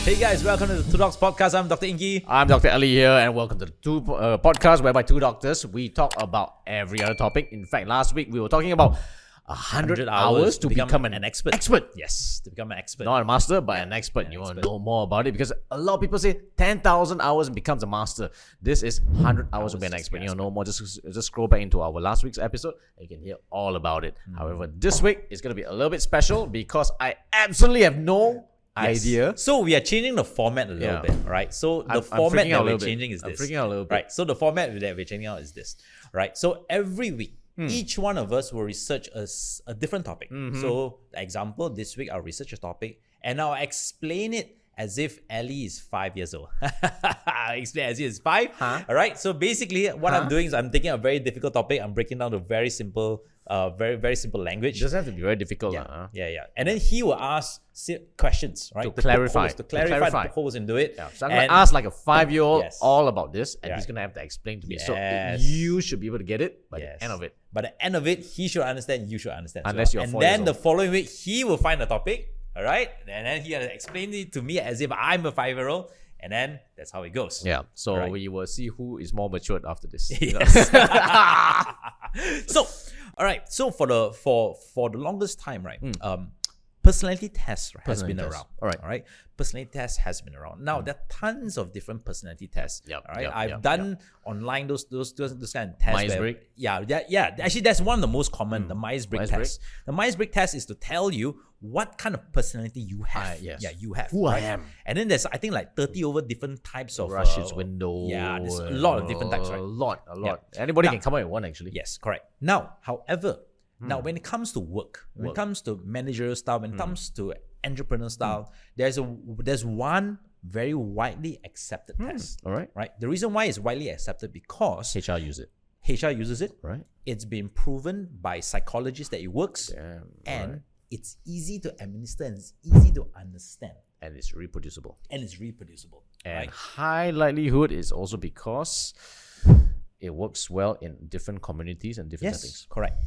Hey guys, welcome to the Two Docs Podcast. I'm Dr Ingky. I'm Dr Aly here, and welcome to the two podcast whereby two doctors, we talk about every other topic. In fact, last week we were talking about 100 hours to become an expert. Yes, to become an expert. Not a master, but an expert. You want to know more about it because a lot of people say 10,000 hours and becomes a master. This is 100 hours to be an expert. You want to know more, just scroll back into our last week's episode and you can hear all about it. However, this week is going to be a little bit special because I absolutely have no idea. So we are changing the format a little bit, right? So the format that we're changing is this. I'm freaking out a little bit. Right. So the format that we're changing out is this, right? So every week, each one of us will research a different topic. So, example, this week I'll research a topic and I'll explain it as if Aly is 5 years old. I'll explain as if it's 5. All right. So basically, what I'm doing is I'm taking a very difficult topic. I'm breaking down to very simple, very simple language. It doesn't have to be very difficult. Yeah. And then he will ask questions, right? To clarify the holes into it. Yeah. So I'm going to ask like a 5-year-old Yes. all about this, and he's going to have to explain to me. So you should be able to get it by the end of it. By the end of it, he should understand, you should understand. Unless you're 4 And years then old. the following week, he will find a topic, all right? And then he will explain it to me as if I'm a 5-year-old. And then that's how it goes. Yeah. So Right. we will see who is more matured after this. Yes. So, all right. So for the longest time, right? Personality tests has been around. All right. Personality test has been around. Now there are tons of different personality tests. Yep, All right. yep, I've yep, done online those kind of tests. Myers-Briggs? Yeah. Actually, that's one of the most common. The Myers-Briggs Myers-Briggs? test. The Myers-Briggs test is to tell you what kind of personality you have. Yes. Yeah, you have. Who I am. And then there's I think like 30 over different types of Rush's window. Yeah, there's a lot of different types, right? A lot. Yeah. Anybody Now- can come up with one actually. Yes, correct. Now, however, when it comes to work, when it comes to managerial style, when it comes to entrepreneur style, there's one very widely accepted test. All right. Right? The reason why it's widely accepted because HR use it. HR uses it. Right. It's been proven by psychologists that it works, Damn. and Alright. it's easy to administer and it's easy to understand, And it's reproducible. and it's reproducible. And Right? high likelihood is also because it works well in different communities and different settings. Correct.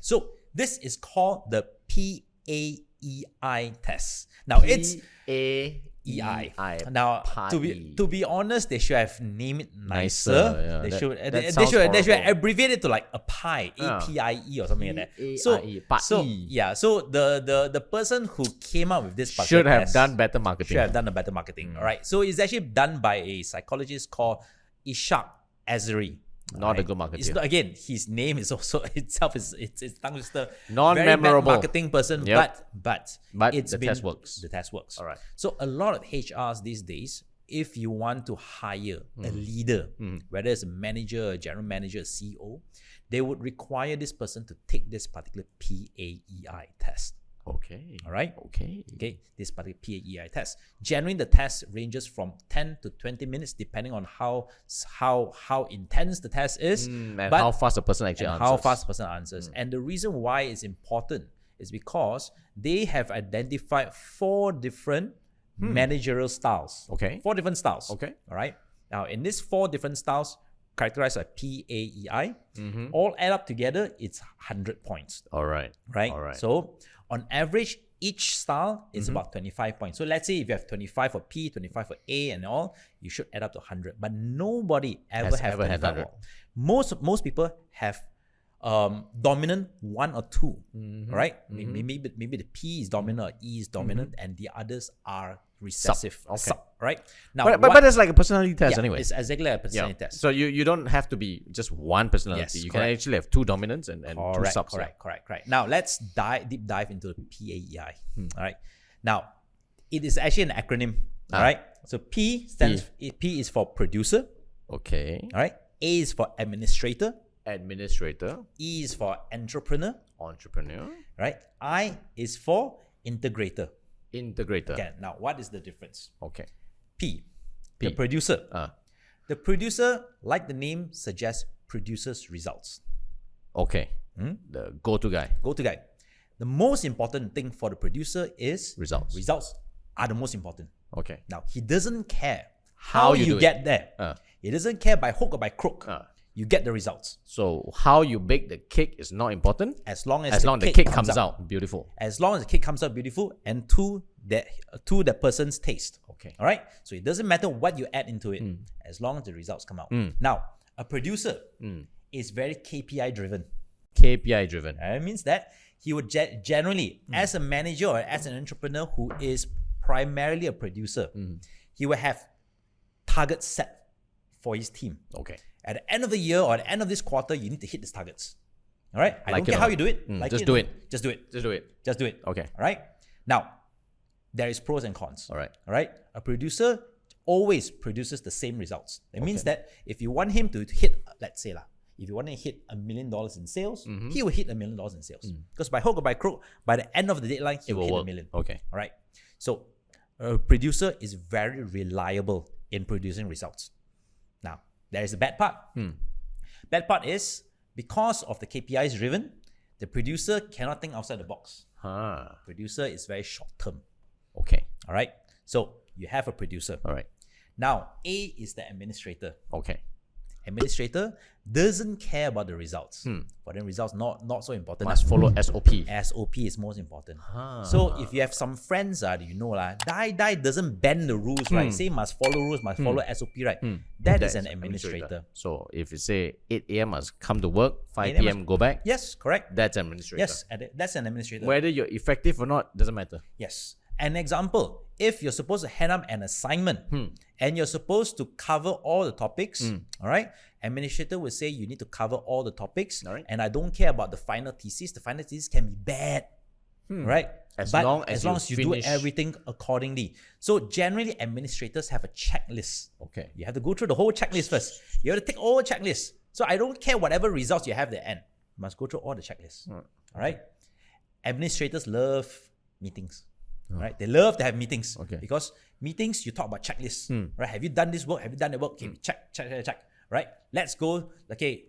So this is called the PAEI test. Now it's EI. Now to be honest, they should have named it nicer. Yeah, they that should sounds they should horrible. abbreviate it to like a pie, APIE or something like that. PAIE. So the person who came up with this Should particular have test done better marketing. should have done a better marketing. All right. So it's actually done by a psychologist called Ishaq Azari. Not a good marketer. It's not, again, his name is also itself is it's tongue twister. Non-memorable. Very bad marketing person, Yep. but the test works. The test works. All right. So a lot of HRs these days, if you want to hire a leader, whether it's a manager, a general manager, a CEO, they would require this person to take this particular PAEI test. Okay. All right. Okay. Okay, this particular PAEI test. Generally, the test ranges from 10 to 20 minutes, depending on how intense the test is, And how fast the person actually answers. how fast the person answers. And the reason why it's important is because they have identified 4 different managerial styles. Okay. 4 different styles. Okay. All right. Now, in these 4 different styles, characterized by PAEI, all add up together, it's 100 points. All right. Right? All right. So on average, each style is about 25 points. So let's say if you have 25 for P, 25 for A and all, you should add up to 100. But nobody ever Has have ever had 100. 100. Most people have dominant 1 or 2, right? Maybe the P is dominant or E is dominant, and the others are recessive. Okay. Sub, right? Now, But it's like a personality test anyway. it's exactly like a personality test. So you don't have to be just one personality. Yes, you correct. can actually have 2 dominants and 2 subs. Correct. Now let's deep dive into the PAEI. All right. Now it is actually an acronym. All right. So P is for producer. Okay. All right. A is for administrator. Administrator. E is for entrepreneur. Entrepreneur. Right. I is for integrator. Integrator. Okay. Now what is the difference? Okay. P. The producer. The producer, like the name suggests, produces results. Okay. The go-to guy. Go-to guy. The most important thing for the producer is Results. Results are the most important. Okay. Now, he doesn't care how you do it. get there. He doesn't care by hook or by crook. you get the results. So how you bake the cake is not important. As long as the cake comes out beautiful. As long as the cake comes out beautiful and to the person's taste. Okay. All right. So it doesn't matter what you add into it, as long as the results come out. Now, a producer is very KPI driven. KPI driven. It means that he would generally, as a manager or as an entrepreneur who is primarily a producer, he will have targets set for his team. Okay. At the end of the year or at the end of this quarter, you need to hit these targets. All right? I don't care how you do it. Just do it. Just do it. Just do it. Just do it. Okay. All right? Now, there is pros and cons. All right. All right? A producer always produces the same results. It means that if you want him to hit, let's say, if you want to hit $1 million in sales, he will hit $1 million in sales. Because by hook or by crook, by the end of the deadline, he will hit $1 million. Okay. All right? So, a producer is very reliable in producing results. Now, there is the bad part. Bad part is, because of the KPIs driven, the producer cannot think outside the box. Producer is very short term. Okay. All right? So, you have a producer. All right. Now, A is the administrator. Okay. Administrator doesn't care about the results. For them, results not so important. Must follow SOP. SOP is most important. So if you have some friends you know die doesn't bend the rules, right? Say must follow rules, must follow SOP, right? That is an administrator. So if you say 8 a.m. must come to work, 5 p.m. go back. Yes, correct. That's an administrator. Yes, that's an administrator. Whether you're effective or not doesn't matter. Yes. An example, if you're supposed to hand up an assignment and you're supposed to cover all the topics, all right, administrator will say you need to cover all the topics, all right, and I don't care about the final thesis. The final thesis can be bad, right? As long as you do everything accordingly. So generally, administrators have a checklist. Okay. You have to go through the whole checklist first. You have to take all the checklists. So I don't care whatever results you have at the end. You must go through all the checklists. All right? Administrators love meetings. Right? They love to have meetings. Because meetings, you talk about checklists. Right? Have you done this work? Have you done that work? Okay, check. Right? Let's go. Okay,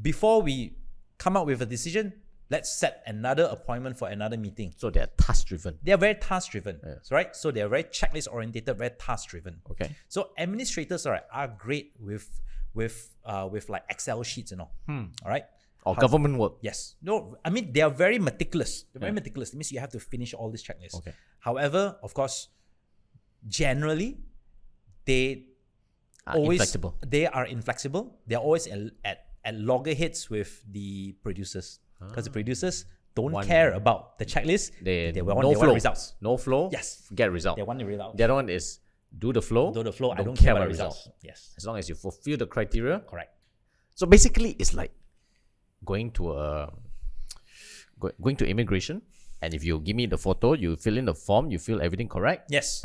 before we come up with a decision, let's set another appointment for another meeting. So they're task driven. They're very task driven. Right? So they're very checklist oriented, very task driven. Okay. So administrators are great with like Excel sheets and all. All right? Or government work. Yes. No, I mean, they are very meticulous. They're very meticulous. It means you have to finish all these checklists. Okay. However, of course, generally, they are inflexible. They're always at loggerheads with the producers. Because the producers don't care about the checklist. They want results. No flow. Yes. Get result. They want the results. The other one is do the flow. Do the flow. I don't care about results. Yes. As long as you fulfill the criteria. Correct. So basically, it's like going to immigration, and if you give me the photo, you fill in the form, you fill everything correct. Yes.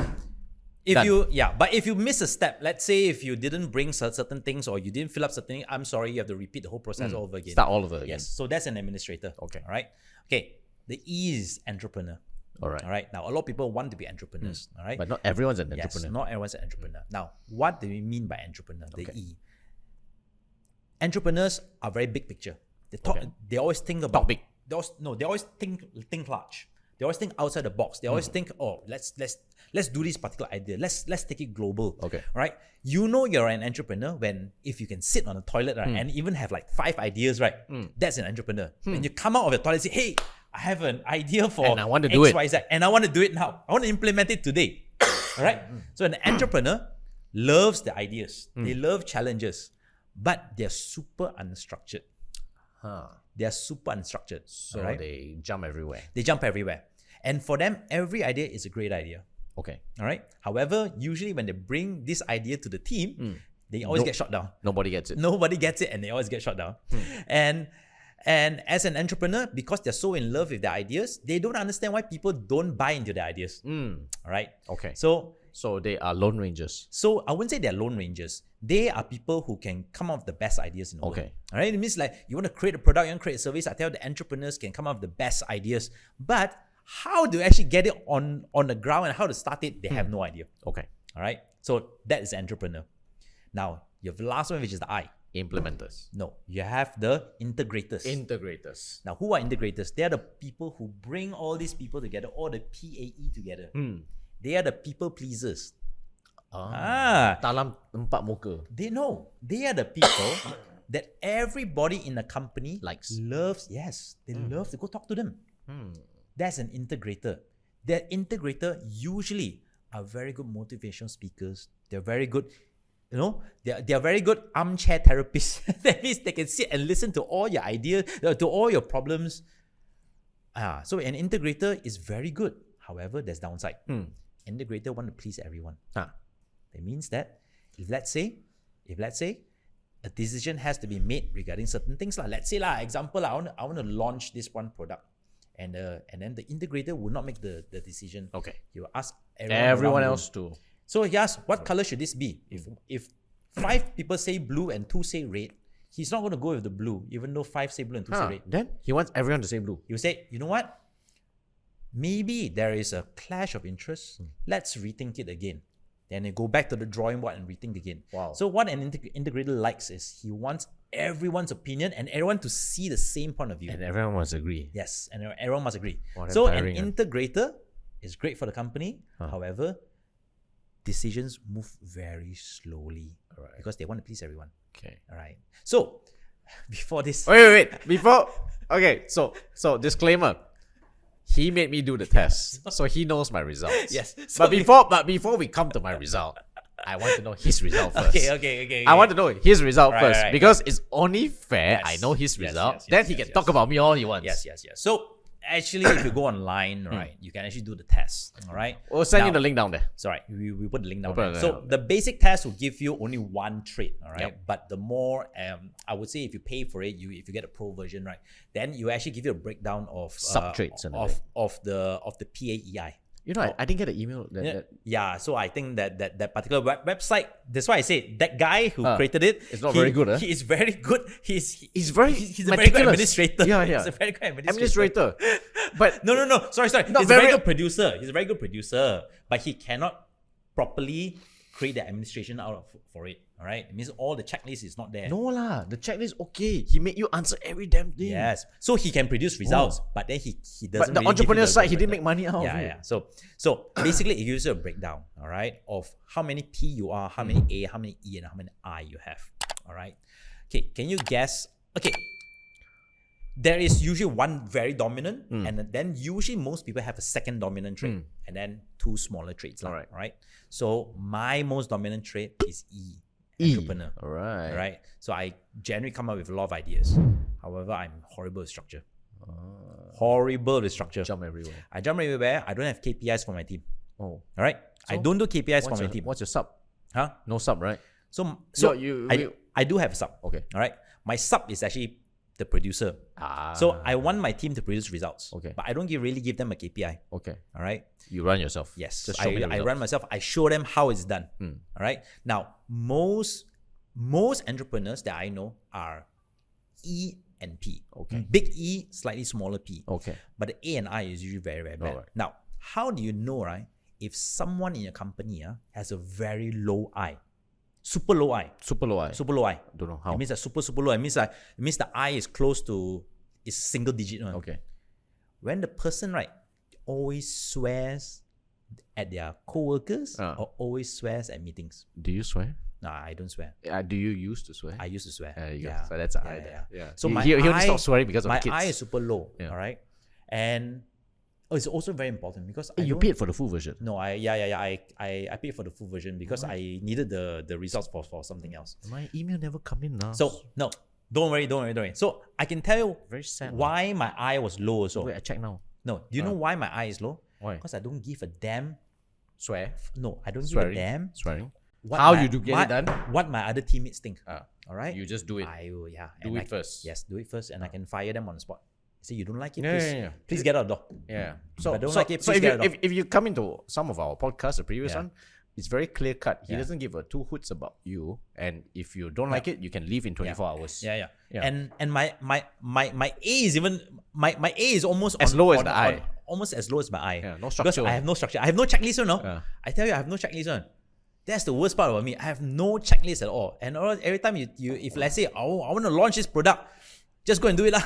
But if you miss a step, let's say if you didn't bring certain things or you didn't fill up certain things, I'm sorry, you have to repeat the whole process all over again. Start all over again. Yes. So that's an administrator. Okay. All right. Okay. The E is entrepreneur. All right. All right. Now, a lot of people want to be entrepreneurs. All right. But not everyone's an entrepreneur. Yes, not everyone's an entrepreneur. Now, what do we mean by entrepreneur? The E. Entrepreneurs are very big picture. They always think about big. They always think large. They always think outside the box. They always think, let's do this particular idea. Let's take it global. Okay. Right? You know you're an entrepreneur if you can sit on a toilet, right, and even have like 5 ideas, right? That's an entrepreneur. When you come out of the toilet and say, hey, I have an idea for and I want to do it. XYZ, and I want to do it now. I want to implement it today. All right? So an entrepreneur loves the ideas. They love challenges, but they're super unstructured. They are super unstructured. So right? they jump everywhere. And for them, every idea is a great idea. Okay. All right. However, usually when they bring this idea to the team, they always get shot down. Nobody gets it. Nobody gets it, and they always get shot down. And as an entrepreneur, because they're so in love with their ideas, they don't understand why people don't buy into their ideas. All right. Okay. So they are lone rangers. So I wouldn't say they're lone rangers. They are people who can come up with the best ideas in the world. All right. It means like you want to create a product, you want to create a service. I tell you, the entrepreneurs can come up with the best ideas, but how to actually get it on the ground and how to start it, they have no idea. Okay. All right. So that is entrepreneur. Now you have the last one, which is the I. Implementers. No, you have the integrators. Integrators. Now, who are integrators? They are the people who bring all these people together, all the PAE together. They are the people pleasers. Dalam empat muka. They are the people that everybody in the company Likes. they love to go talk to them. That's an integrator. That integrator usually are very good motivational speakers. They're very good, they're very good armchair therapists. That means they can sit and listen to all your ideas, to all your problems. So an integrator is very good. However, there's downside. Integrator want to please everyone. That means that if let's say a decision has to be made regarding certain things, let's say example, I want to launch this one product, and then the integrator will not make the decision. Okay. He will ask Everyone else to. So he asks, what color should this be? If 5 people say blue and 2 say red, he's not going to go with the blue, even though 5 say blue and 2 say red. Then he wants everyone to say blue. He will say, you know what? Maybe there is a clash of interests. Let's rethink it again. Then they go back to the drawing board and rethink again. Wow. So what an integrator likes is he wants everyone's opinion and everyone to see the same point of view. And everyone must agree. Yes, and everyone must agree. Wow, So tiring, an integrator is great for the company. However, decisions move very slowly because they want to please everyone. Okay. All right. So before this, Wait. Before. Okay. So disclaimer. He made me do the test, so he knows my results. Yes. But before we come to my result, I want to know his result first. Okay. I want to know his result first right. because it's only fair. Yes. I know his Yes, result. yes, Then yes, he yes, can talk about me all he wants. Yes. So actually, if you go online, right, you can actually do the test. All right. We'll send you Now- the link down there. Sorry, we put the link down We'll there. put it So down the basic test will give you only one trait, all right? Yep. But the more, I would say if you pay for it, if you get a pro version, right, then you actually give you a breakdown of Sub-traits and of the PAEI. You know, I didn't get an email. So I think that particular website, that's why I say that guy who created it, it's not very good, He is very good. He's He's a very good administrator. Yeah. He's a very good administrator. But No. Sorry. Not He's a very very- good producer. He's a very good producer, but he cannot properly create the administration for it. All right, it means all the checklist is not there. no lah, the checklist okay. He made you answer every damn thing. Yes, so he can produce results, but then he doesn't. But the really give you entrepreneur side, he breakdown. didn't make money out of it. Yeah. So basically, it gives you a breakdown. All right, of how many P you are, how many A, how many E, and how many I you have. All right. Okay, can you guess? Okay. There is usually one very dominant, and then usually most people have a second dominant trait, and then 2 smaller traits. Alright. All right. So my most dominant trait is E, entrepreneur. All right. All right. So I generally come up with a lot of ideas. However, I'm horrible with structure. Horrible with structure. Jump everywhere. I jump everywhere. I don't have KPIs for my team. Oh. All right. I don't do KPIs for my team. What's your sub? Huh? No sub, right? So you- I do have a sub. Okay. All right. My sub is actually the producer. So I want my team to produce results. Okay. But I don't really give them a KPI. Okay. All right. You run yourself. Yes. Just show me the I results. run myself. I show them how it's done. All right. Now, most entrepreneurs that I know are E and P. Okay. Big E, slightly smaller P. Okay. But the A and I is usually very, very bad. Alright. Now, how do you know, right, if someone in your company has a very low I? Super low I. Super low I. Super low I. Don't know how. It means that super low. It means the I is close to is single digit. One. Okay. When the person, right, always swears at their co-workers or always swears at meetings. Do you swear? No, I don't swear. Do you used to swear? I used to swear. There you go. Yeah. So that's an Yeah, I yeah, there. Yeah. So he only eye- stopped swearing because of my the kids. eye is super low. Yeah. All right, and it's also very important because I you don't- paid for the full version. No, I paid for the full version because I needed the results for something else. My email never come in now. So no, don't worry. So I can tell you very sad. why my eye was low. Also, Wait, I check now. no, do you know why my eye is low? Why? Because I don't give a damn. Swear. No, I don't Swearing. give a damn. Swearing. What How my- you do get my- it done? What my other teammates think. All right. You just do it. I will. Yeah. Do and it first. Yes, do it first, and I can fire them on the spot. Say you don't like it, Yeah, please, yeah. please get out the door. Yeah. If I don't like it, so please if get you, it off. if you come into some of our podcasts, the previous Yeah. one, it's very clear cut. He Yeah. doesn't give a two hoots about you, and if you don't like it, you can leave in 24 hours. Yeah. Yeah. And my A is even my A is almost As low as the I. almost as low as my I. Yeah, no Because structure. I have no structure. I have no checklist, Yeah. I tell you, I have no checklist, That's the worst part about me. I have no checklist at all. And every time you if let's say I want to launch this product, just go and do it lah.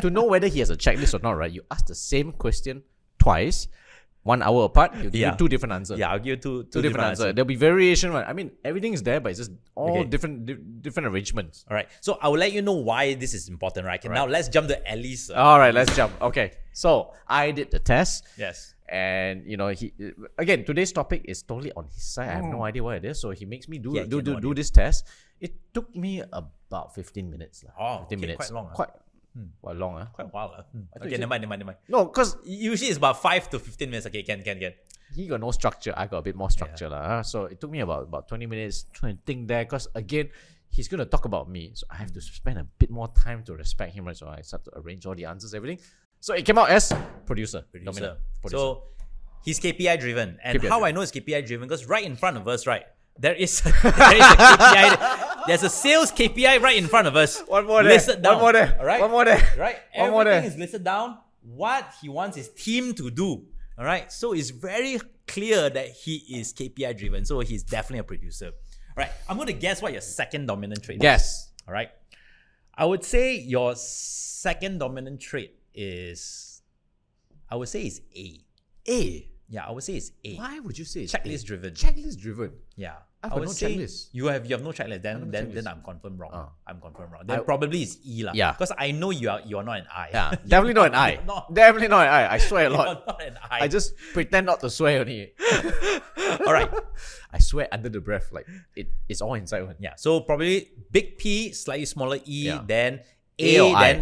To know whether he has a checklist or not, right? You ask the same question twice. 1 hour apart, he'll give Yeah. you 2 different answers. Yeah, I'll give you two Different answers. There'll be variation, right? I mean, everything is there, but it's just all different arrangements. All right. So I will let you know why this is important, right? Okay, now let's jump to Aly's. All right, let's jump. Okay, so I did the test. Yes. And he again, today's topic is totally on his side. I have no idea what it is, so he makes me do this test. It took me about 15 minutes. 15 minutes. Quite long. Quite long. Quite a while. Okay, said- never mind. No, because Usually it's about 5 to 15 minutes. Okay, can. he got no structure. I got a bit more structure. So it took me about 20 minutes trying to think there, because again, he's going to talk about me. So I have to spend a bit more time to respect him, right? So I start to arrange all the answers, everything. So it came out as producer. Dominant producer. So he's KPI driven. And KPI how I know it's KPI driven, because right in front of us, right, there is a KPI. There's a sales KPI right in front of us. One more there. Listed down. One more there. All right? One more there. Right? One more Everything there. is listed down. What he wants his team to do. All right? So it's very clear that he is KPI driven. So he's definitely a producer. All right. I'm going to guess what your second dominant trait is. Yes. All right. I would say your second dominant trait is, I would say it's A. A. Yeah, I would say it's A. Why would you say it's Checklist driven. Checklist driven. Yeah. I've I got would no say checklist. you have no checklist. Then checklist. I'm confirmed wrong. Oh. I'm confirmed wrong. Then probably it's E lah. Yeah. Because I know you are not an I. Yeah, definitely not an I. You're not. Definitely not an I. I swear a You're lot. not an I. I just pretend not to swear only. All right. I swear under the breath, like it's all inside one. Yeah. So probably big P, slightly smaller E, Yeah. then A A, or I. then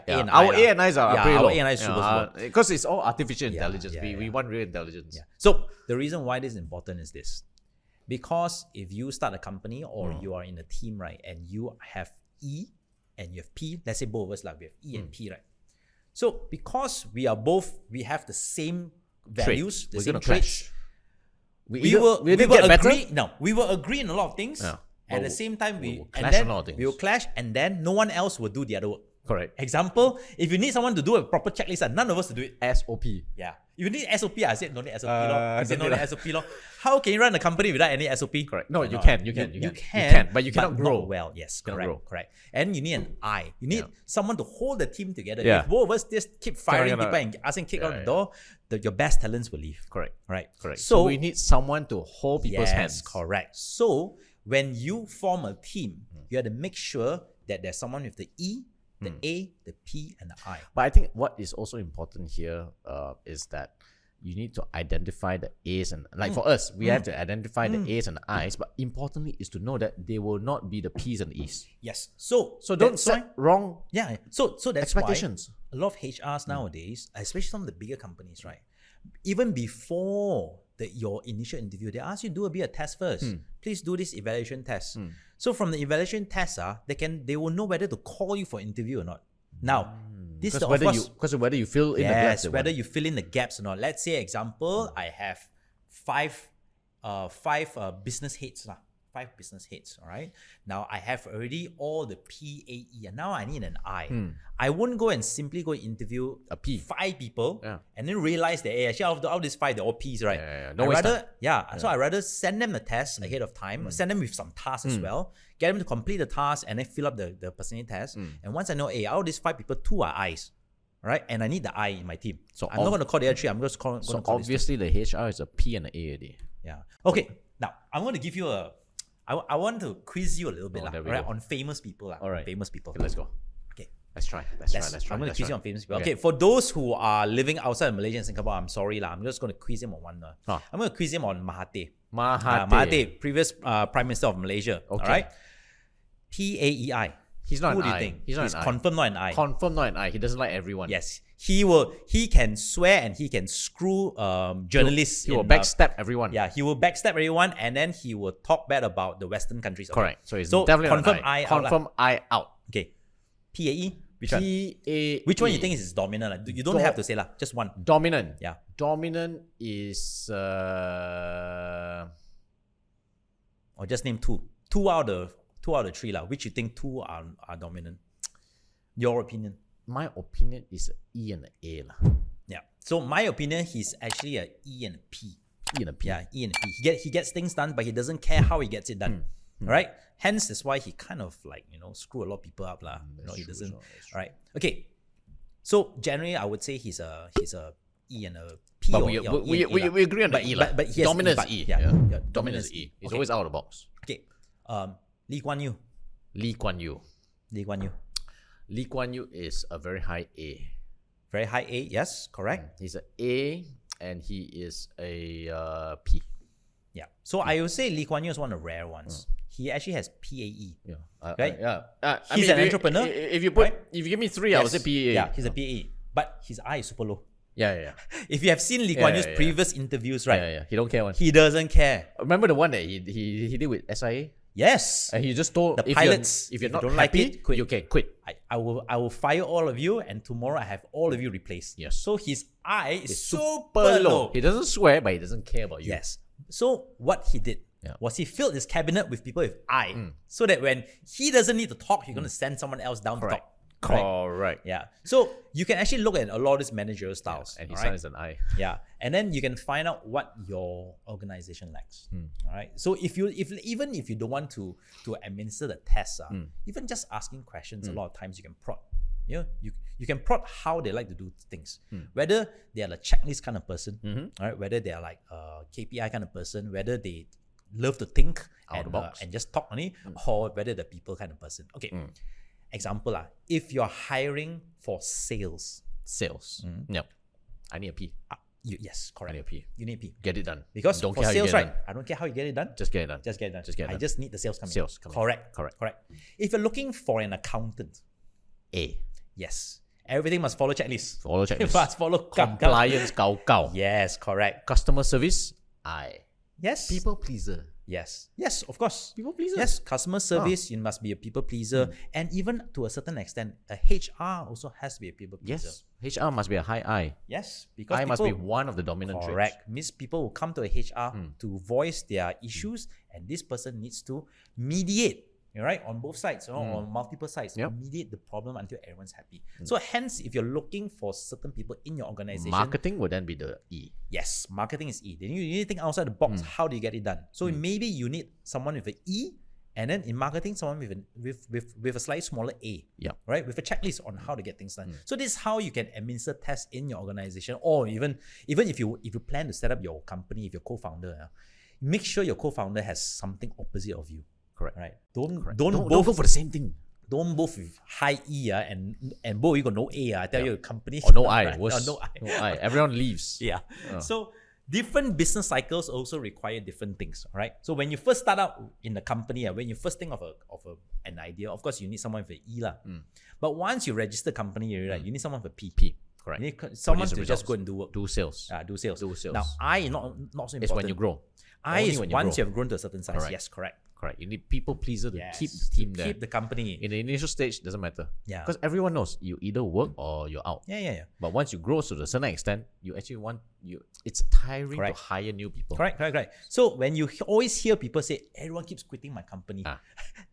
A and I. Our lah. A and I's are Yeah, pretty our low. A and I is super slow. Because it's all artificial intelligence. yeah, We want real intelligence. Yeah. So the reason why this is important is this. Because if you start a company or you are in a team, right, and you have E and you have P, let's say both of us, like we have E and P, right? So because we have the same values, the We're same gonna traits, clash. we will get better. agree. No, we will agree in a lot of things. Yeah. At But the same time, we will and clash then on a lot of things. we will clash, and then no one else will do the other work. Correct. Example: if you need someone to do a proper checklist, none of us will do it. SOP. Yeah. If you need SOP, I said no need SOP. You said no don't need SOP. How can you run a company without any SOP? Correct. No, you Cannot. can. You can, But you cannot grow. not well. Yes, Cannot correct. grow. Correct. And you need an I. You need someone to hold the team together. Yeah. If both of us just keep firing Cannot. people and asking kick out the door, your best talents will leave. Correct. Right. Correct. So, So we need someone to hold people's yes, hands. correct. So when you form a team, you have to make sure that there's someone with the E, the A, the P, and the I. But I think what is also important here is that you need to identify the A's and for us, we have to identify the A's and the I's. But importantly is to know that they will not be the P's and the E's. Yes. So Don't that's set why- wrong Yeah. So that's expectations. why a lot of HRs nowadays, especially some of the bigger companies, right? Even before your initial interview, they ask you to do a bit of test first. Please do this evaluation test. So from the evaluation test, they will know whether to call you for interview or not. Now, this is Because whether you fill in the gaps. yes, whether you fill in the gaps or not. Let's say example, I have five business heads lah. 5 business heads, all right? Now, I have already all the PAE, and now I need an I. I wouldn't go and simply go interview A P. 5 people Yeah. and then realize that, hey, actually, out of these 5, they're all Ps, right? Yeah. I rather, so I rather send them the test ahead of time, send them with some tasks as well, get them to complete the task, and then fill up the personality test. And once I know, hey, out of these 5 people, 2 are Is, right? And I need the I in my team. So I'm not going to call the other 3, I'm just going to So call this 2. obviously the HR is a P and an A already. Yeah. Okay. Now I'm going to give you I want to quiz you a little bit, there we right? go. On famous people, All right. Famous people. Okay, let's go. Okay. Let's try. I'm going to quiz you on famous people. Okay. For those who are living outside of Malaysia and Singapore, I'm sorry lah. I'm just going to quiz him on one. I'm going to quiz him on Mahathir. Mahathir, previous Prime Minister of Malaysia. Okay. All right. PAEI. He's not Who an do you I. think? He's not an I. confirmed not an I. Confirm not an I. He doesn't like everyone. Yes. He can swear and he can screw journalists. He will in, backstab everyone. Yeah, he will backstab everyone and then he will talk bad about the Western countries. Okay. Correct. So he's definitely confirm not an I. I out Confirm I out. Okay. PAE? Which one? PAE. Which one you think is dominant? Like, you don't have to say lah. Just one. Dominant. Yeah. Dominant is Or just name 2. 2 out of 3 lah. Which you think 2 are dominant? Your opinion? my opinion is a E and an A lah. Yeah. So my opinion, he's actually a E and a P. E and a P. Yeah, E and a P. He gets things done, but he doesn't care how he gets it done. Right? Hence, that's why he kind of like, screw a lot of people up lah. He doesn't. Right? Okay. So generally, I would say he's a E and a P But or we E lah. we agree on the But- E lah. but he has Dominance but- E. yeah, yeah, Dominance E. It's always out of the box. Okay. Lee Kuan Yew. Lee Kuan Yew. Lee Kuan Yew. Lee Kuan Yew is a very high A. Very high A. Yes, correct. He's an A and he is a P. Yeah. So I would say Lee Kuan Yew is one of the rare ones. He actually has PAE. Yeah. Right? He's an entrepreneur, If you put, right? if you give me three, I would say PA. Yeah, he's a PAE. But his I is super low. Yeah. If you have seen Lee Kuan Yeah, Yew's yeah. previous interviews, right? Yeah. He don't care one. He doesn't care. Remember the one that he did with SIA? Yes. And he just told The if pilots, if you're if not you don't like happy, it, quit. you can quit. I will fire all of you, and tomorrow I have all of you replaced. Yes. So his I is super Super low. He doesn't swear, but he doesn't care about you. Yes. So what he did was he filled his cabinet with people with I, so that when he doesn't need to talk, he's going to send someone else down to talk. Correct. Yeah. So you can actually look at a lot of these managerial styles. And his alright? son is an I. Yeah, and then you can find out what your organization lacks. All right. So even if you don't want to administer the tests, even just asking questions, a lot of times you can prod. You can prod how they like to do things. Whether they are the checklist kind of person, all right. Whether they are like a KPI kind of person, whether they love to think Out of the box. and just talk only, or whether the people kind of person. Okay. Example if you're hiring for sales. Sales. Yep. I need a P. Yes, correct. I need a P. You need P. Get it done. Because don't for care how you sales, get it right? done. I don't care how you get it done. Just get it done. Just get it done. Just get it I done. just need the sales coming. Sales coming. Correct. If you're looking for an accountant, A. yes, everything must follow checklist. Follow It checklist. must follow Compliance, cow. Yes, correct. Customer service, I. Yes. People pleaser. Yes, of course. People pleaser. Yes, customer service, you must be a people pleaser. And even to a certain extent, a HR also has to be a people pleaser. Yes. HR must be a high I. Yes, because I must be people- one of the dominant traits. Correct. Means people will come to a HR to voice their issues, and this person needs to mediate, right, on both sides, on multiple sides, Yep. mediate the problem until everyone's happy. So hence, if you're looking for certain people in your organization, Marketing would then be the E. yes, marketing is E. Then you need to think outside the box. How do you get it done? So maybe you need someone with an E, and then in marketing, someone with a slightly smaller A. Yep. Right, with a checklist on how to get things done. So this is how you can administer tests in your organization, or even if you plan to set up your company, if you're co-founder, make sure your co-founder has something opposite of you. Correct. Right. Don't Don't both go for the same thing. don't both with high E and both you got no A. I tell you, company Or no I. right? Worse. Or no I. No I. Everyone leaves. Yeah. So different business cycles also require different things, right? So when you first start out in the company, when you first think of an idea, of course you need someone with an E lah. But once you register company, right, you need someone with a P. P. Correct. You need someone Produce to the just results. go and do work. Do sales. Do sales. Do sales. Now I not so important. It's when you grow. I Only is when once grow. you have grown to a certain size. Correct. Yes, correct. Correct. You need people pleaser to Yes, keep the team there. Keep the company. In the initial stage, doesn't matter. Yeah. Because everyone knows you either work or you're out. Yeah. But once you grow to a certain extent, you actually it's tiring Correct. to hire new people. Correct. So when you always hear people say, everyone keeps quitting my company, Ah.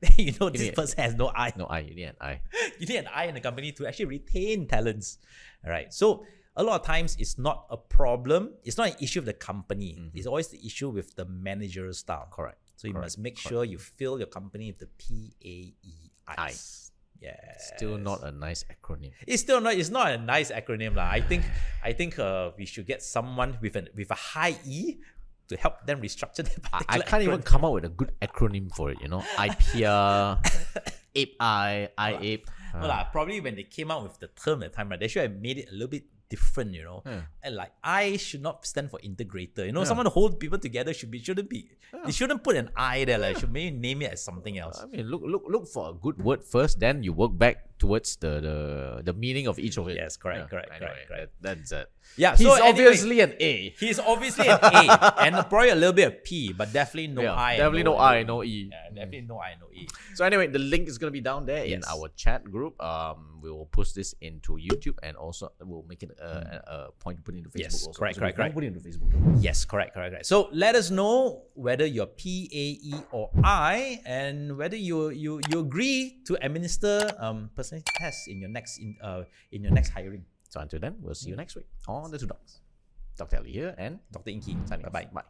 then you know this need- person has no eye. No I, you need an I. You need an eye in the company to actually retain talents. All right. So a lot of times it's not a problem. It's not an issue with the company. It's always the issue with the managerial style. Correct. So you must make sure you fill your company with the PAEIs. Yes. Still not a nice acronym. It's still not. It's not a nice acronym lah. I think we should get someone with a high E to help them restructure that particular. I can't even acronym. come up with a good acronym for it, IPEA, APE-I, IAPE. No lah, probably when they came out with the term at the time, right, they should have made it a little bit different, And like I should not stand for integrator. Someone to hold people together shouldn't be. They shouldn't put an I there. Like, should maybe name it as something else. I mean, look for a good word first, then you work back towards the meaning of each of it. Yes, correct. That's it. Yeah, He's so anyway, obviously an A. He's obviously an A and probably a little bit of P, but definitely no I. and Definitely no I, no E. Yeah, definitely no I, no E. So anyway, the link is gonna be down there in Yes. our chat group. We will post this into YouTube and also we'll make it a point to put into Facebook. Yes, also. correct. Put it into Facebook. Yes, correct. So let us know whether you're P, A, E, or I, and whether you agree to administer personality tests in your next hiring. So until then, we'll see you next week on the Two Docs. Dr. Aly here and Dr. Ingky. signing off. Bye. Bye.